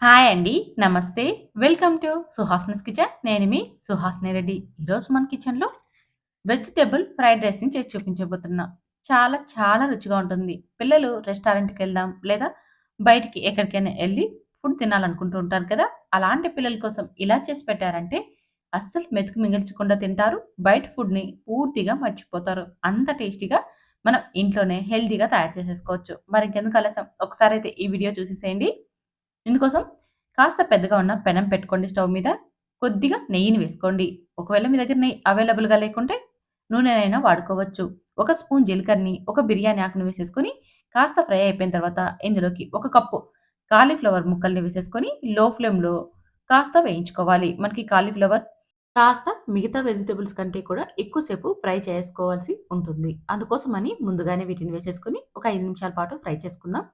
Hi అండి. నమస్తే. Welcome to Suhasini's kitchen. నేను మీ సుహాసిని రెడ్డి. ఈరోజు మన కిచెన్‌లో వెజిటబుల్ ఫ్రైడ్ రైస్‌ని చేసి చూపించబోతున్నా. చాలా చాలా రుచిగా ఉంటుంది. పిల్లలు రెస్టారెంట్‌కెళ్దాం లేదా బయటికి ఎక్కడికైనా ఎళ్లి ఫుడ్ తినాలనుకుంటూ ఉంటారు కదా! అలాంటి పిల్లల కోసం ఇలా చేసి పెట్టారంటే అస్సలు మెతుకు మిగిల్చకుండా తింటారు. బయట ఫుడ్‌ని పూర్తిగా మర్చిపోతారు. అంత టేస్టీగా మనం ఇంట్లోనే హెల్తీగా తయారు చేసేసుకోవచ్చు. మరింకెందుకు ఆలస్యం ఒకసారైతే ఈ వీడియో చూసేసేయండి. ఇందుకోసం కాస్త పెద్దగా ఉన్న పెనం పెట్టుకోండి స్టవ్ మీద. కొద్దిగా నెయ్యిని వేసుకోండి. ఒకవేళ మీ దగ్గర నెయ్యి అవైలబుల్‌గా లేకుంటే నూనెనైనా వాడుకోవచ్చు. ఒక స్పూన్ జీలకర్రని, ఒక బిర్యానీ ఆకుని వేసేసుకొని కాస్త ఫ్రై అయిపోయిన తర్వాత ఇందులోకి ఒక కప్పు కాలీఫ్లవర్ ముక్కల్ని వేసేసుకొని లో ఫ్లేమ్‌లో కాస్త వేయించుకోవాలి. మనకి కాలీఫ్లవర్ కాస్త మిగతా వెజిటబుల్స్ కంటే కూడా ఎక్కువ సేపు ఫ్రై చేసుకోవాల్సి ఉంటుంది. అందుకోసమని ముందుగానే వీటిని వేసేసుకొని ఒక 5 నిమిషాల పాటు ఫ్రై చేసుకుందాం.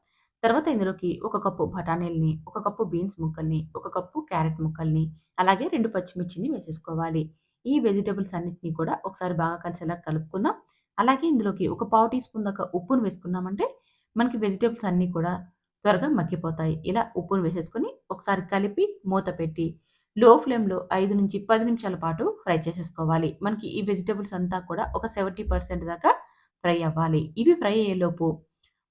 తర్వాత ఇందులోకి ఒక కప్పు బఠానీలని, ఒక కప్పు బీన్స్ ముక్కల్ని, ఒక కప్పు క్యారెట్ ముక్కల్ని, అలాగే 2 పచ్చిమిర్చిని వేసేసుకోవాలి. ఈ వెజిటబుల్స్ అన్నిటిని కూడా ఒకసారి బాగా కలిసేలా కలుపుకుందాం. అలాగే ఇందులోకి ఒక పావు టీ స్పూన్ దాకా ఉప్పును వేసుకున్నామంటే మనకి వెజిటబుల్స్ అన్నీ కూడా త్వరగా మగ్గిపోతాయి. ఇలా ఉప్పును వేసేసుకొని ఒకసారి కలిపి మూత పెట్టి లో ఫ్లేమ్‌లో 5-10 నిమిషాల పాటు ఫ్రై చేసేసుకోవాలి. మనకి ఈ వెజిటబుల్స్ అంతా కూడా ఒక 70% దాకా ఫ్రై అవ్వాలి. ఇవి ఫ్రై అయ్యేలోపు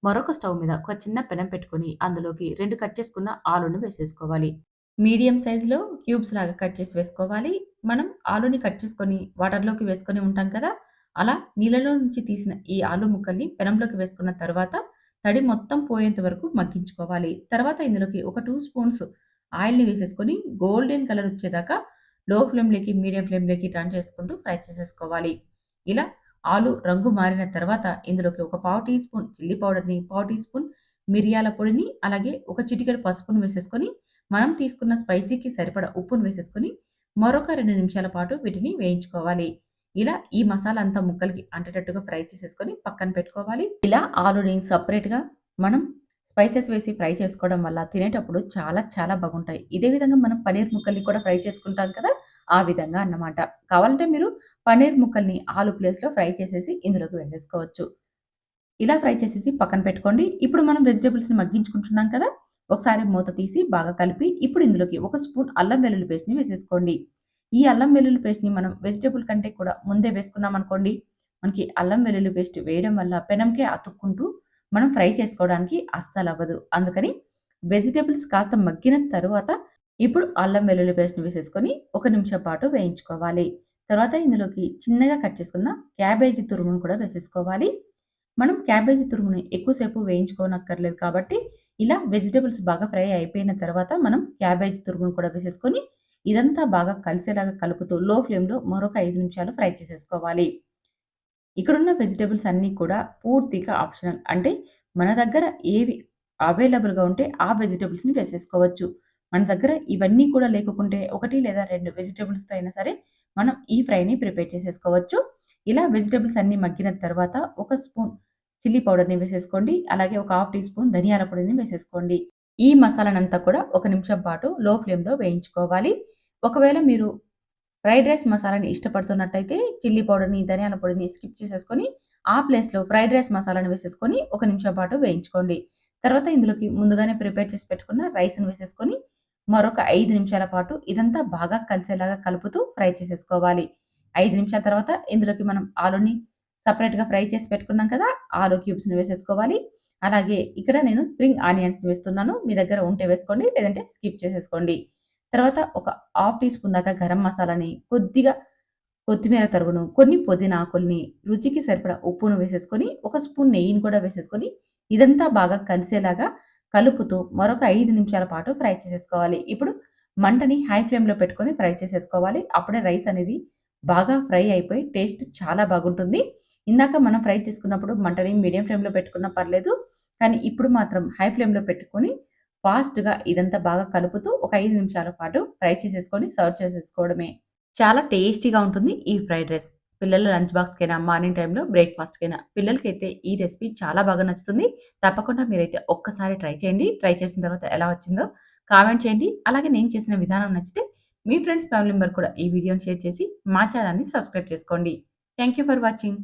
మరొక స్టవ్ మీద ఒక చిన్న పెనం పెట్టుకొని అందులోకి 2 కట్ చేసుకున్న ఆలూని వేసేసుకోవాలి. మీడియం సైజ్‌లో క్యూబ్స్ లాగా కట్ చేసి వేసుకోవాలి. మనం ఆలూని కట్ చేసుకొని వాటర్‌లోకి వేసుకొని ఉంటాం కదా! అలా నీళ్ళలో నుంచి తీసిన ఈ ఆలు ముక్కల్ని పెనంలోకి వేసుకున్న తర్వాత తడి మొత్తం పోయేంత వరకు మగ్గించుకోవాలి. తర్వాత ఇందులోకి ఒక 2 స్పూన్స్ ఆయిల్‌ని వేసేసుకొని గోల్డెన్ కలర్ వచ్చేదాకా లో ఫ్లేమ్‌లోకి, మీడియం ఫ్లేమ్‌లోకి టర్న్ చేసుకుంటూ ఫ్రై చేసేసుకోవాలి. ఇలా ఆలు రంగు మారిన తర్వాత ఇందులోకి ఒక పావు టీ స్పూన్ చిల్లీ పౌడర్‌ని, పావు టీ స్పూన్ మిరియాల పొడిని, అలాగే ఒక చిటికెడు పసుపును వేసేసుకొని, మనం తీసుకున్న స్పైసీకి సరిపడా ఉప్పును వేసేసుకొని, మరొక 2 నిమిషాల పాటు వీటిని వేయించుకోవాలి. ఇలా ఈ మసాలా అంతా ముక్కలకి అంటేటట్టుగా ఫ్రై చేసేసుకొని పక్కన పెట్టుకోవాలి. ఇలా ఆలుని సెపరేట్‌గా మనం స్పైసెస్ వేసి ఫ్రై చేసుకోవడం వల్ల తినేటప్పుడు చాలా చాలా బాగుంటాయి. ఇదే విధంగా మనం పన్నీర్ ముక్కల్ని కూడా ఫ్రై చేసుకుంటాం కదా! ఆ విధంగా అన్నమాట. కావాలంటే మీరు పన్నీర్ ముక్కల్ని ఆలు ప్లేస్‌లో ఫ్రై చేసేసి ఇందులోకి వేసేసుకోవచ్చు. ఇలా ఫ్రై చేసేసి పక్కన పెట్టుకోండి. ఇప్పుడు మనం వెజిటబుల్స్‌ని మగ్గించుకుంటున్నాం కదా! ఒకసారి మూత తీసి బాగా కలిపి ఇప్పుడు ఇందులోకి ఒక స్పూన్ అల్లం వెల్లుల్లి పేస్ట్‌ని వేసేసుకోండి. ఈ అల్లం వెల్లుల్లి పేస్ట్‌ని మనం వెజిటబుల్ కంటే కూడా ముందే వేసుకున్నామనుకోండి, మనకి అల్లం వెల్లుల్లి పేస్ట్ వేయడం వల్ల పెనంకే అతుక్కుంటూ మనం ఫ్రై చేసుకోవడానికి అస్సలవ్వదు. అందుకని వెజిటబుల్స్ కాస్త మగ్గిన తరువాత ఇప్పుడు అల్లం వెల్లుల్లి పేస్ట్‌ని వేసేసుకొని ఒక నిమిషం పాటు వేయించుకోవాలి. తర్వాత ఇందులోకి చిన్నగా కట్ చేసుకున్న క్యాబేజీ తురుమును కూడా వేసేసుకోవాలి. మనం క్యాబేజీ తురుముని ఎక్కువ సేపు వేయించుకోనక్కర్లేదు కాబట్టి, ఇలా వెజిటబుల్స్ బాగా ఫ్రై అయిపోయిన తర్వాత మనం క్యాబేజీ తురుమును కూడా వేసేసుకొని, ఇదంతా బాగా కలిసేలాగా కలుపుతూ లో ఫ్లేమ్‌లో మరొక 5 నిమిషాలు ఫ్రై చేసేసుకోవాలి. ఇక్కడున్న వెజిటబుల్స్ అన్నీ కూడా పూర్తిగా ఆప్షనల్. అంటే మన దగ్గర ఏవి అవైలబుల్‌గా ఉంటే ఆ వెజిటబుల్స్‌ని వేసేసుకోవచ్చు. మన దగ్గర ఇవన్నీ కూడా లేకపోతే 1 లేదా 2 వెజిటబుల్స్‌తో అయినా సరే మనం ఈ ఫ్రైని ప్రిపేర్ చేసేసుకోవచ్చు. ఇలా వెజిటబుల్స్ అన్నీ మగ్గిన తర్వాత ఒక స్పూన్ చిల్లీ పౌడర్‌ని వేసేసుకోండి. అలాగే ఒక హాఫ్ టీ స్పూన్ ధనియాల పొడిని వేసేసుకోండి. ఈ మసాలానంతా కూడా ఒక నిమిషం పాటు లో ఫ్లేమ్‌లో వేయించుకోవాలి. ఒకవేళ మీరు ఫ్రైడ్ రైస్ మసాలాని ఇష్టపడుతున్నట్టయితే చిల్లీ పౌడర్‌ని, ధనియాల పొడిని స్కిప్ చేసేసుకొని, ఆ ప్లేస్‌లో ఫ్రైడ్ రైస్ మసాలాని వేసేసుకొని ఒక నిమిషం పాటు వేయించుకోండి. తర్వాత ఇందులోకి ముందుగానే ప్రిపేర్ చేసి పెట్టుకున్న రైస్‌ని వేసేసుకొని, మరొక 5 నిమిషాల పాటు ఇదంతా బాగా కలిసేలాగా కలుపుతూ ఫ్రై చేసేసుకోవాలి. 5 నిమిషాల తర్వాత ఇందులోకి మనం ఆలూని సెపరేట్‌గా ఫ్రై చేసి పెట్టుకున్నాం కదా! ఆలు క్యూబ్స్‌ని వేసేసుకోవాలి. అలాగే ఇక్కడ నేను స్ప్రింగ్ ఆనియన్స్‌ని వేస్తున్నాను. మీ దగ్గర ఉంటే వేసుకోండి. లేదంటే స్కిప్ చేసేసుకోండి. తర్వాత ఒక హాఫ్ టీ స్పూన్ దాకా గరం మసాలాని, కొద్దిగా కొత్తిమీర తరుగును, కొన్ని పుదీనా ఆకుల్ని, రుచికి సరిపడా ఉప్పును వేసేసుకొని, ఒక స్పూన్ నెయ్యిని కూడా వేసేసుకొని, ఇదంతా బాగా కలిసేలాగా కలుపుతూ మరొక 5 నిమిషాల పాటు ఫ్రై చేసేసుకోవాలి. ఇప్పుడు మంటని హై ఫ్లేమ్‌లో పెట్టుకొని ఫ్రై చేసేసుకోవాలి. అప్పుడే రైస్ అనేది బాగా ఫ్రై అయిపోయి టేస్ట్ చాలా బాగుంటుంది. ఇందాక మనం ఫ్రై చేసుకున్నప్పుడు మంటని మీడియం ఫ్లేమ్‌లో పెట్టుకున్నా పర్లేదు. కానీ ఇప్పుడు మాత్రం హై ఫ్లేమ్‌లో పెట్టుకొని ఫాస్ట్‌గా ఇదంతా బాగా కలుపుతూ ఒక 5 నిమిషాల పాటు ఫ్రై చేసేసుకొని సర్వ్ చేసేసుకోవడమే. చాలా టేస్టీగా ఉంటుంది ఈ ఫ్రైడ్ రైస్. పిల్లల లంచ్ బాక్స్‌కైనా, మార్నింగ్ టైమ్‌లో బ్రేక్‌ఫాస్ట్‌కైనా పిల్లలకైతే ఈ రెసిపీ చాలా బాగా నచ్చుతుంది. తప్పకుండా మీరైతే ఒక్కసారి ట్రై చేయండి. ట్రై చేసిన తర్వాత ఎలా వచ్చిందో కామెంట్ చేయండి. అలాగే నేను చేసిన విధానం నచ్చితే మీ ఫ్రెండ్స్, ఫ్యామిలీ మెంబర్ కూడా ఈ వీడియోని షేర్ చేసి మా ఛానెల్‌ని సబ్స్క్రైబ్ చేసుకోండి. Thank you for watching.